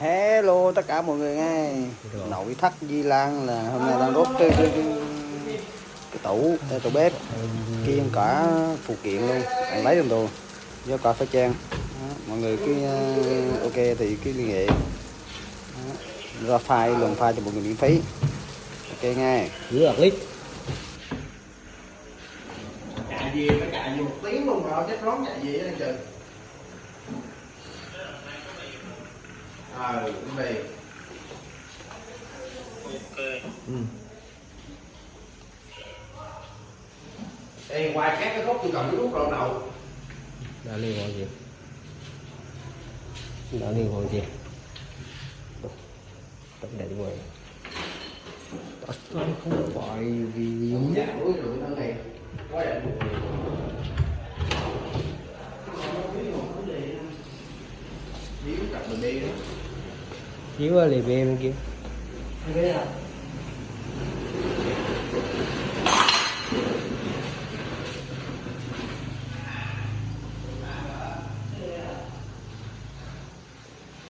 Hello tất cả mọi người nghe. Nội thất Di Lan là hôm nay đang đốt cái tủ bếp kiêng cả phụ kiện luôn, bạn lấy giùm tôi do cả phải trang. Mọi người cứ ok thì cứ liên hệ ra file luồng file cho mọi người miễn phí. Ok nghe. Rửa clip. Chạy gì phải chạy gì 1 tiếng luôn rồi chết rón chạy gì vậy trời. Cũng về. Ok. Ê, ngoài các cái khúc tôi cầm cái nút đầu đầu. Đã liên quan gì? Đã liên quan gì? Tất cả những người. Không phải vì Dạ, đối tượng thân này quá đẹp. Điếu cặp mình đi đó. chiếu lì bê bên kia. Cái nào?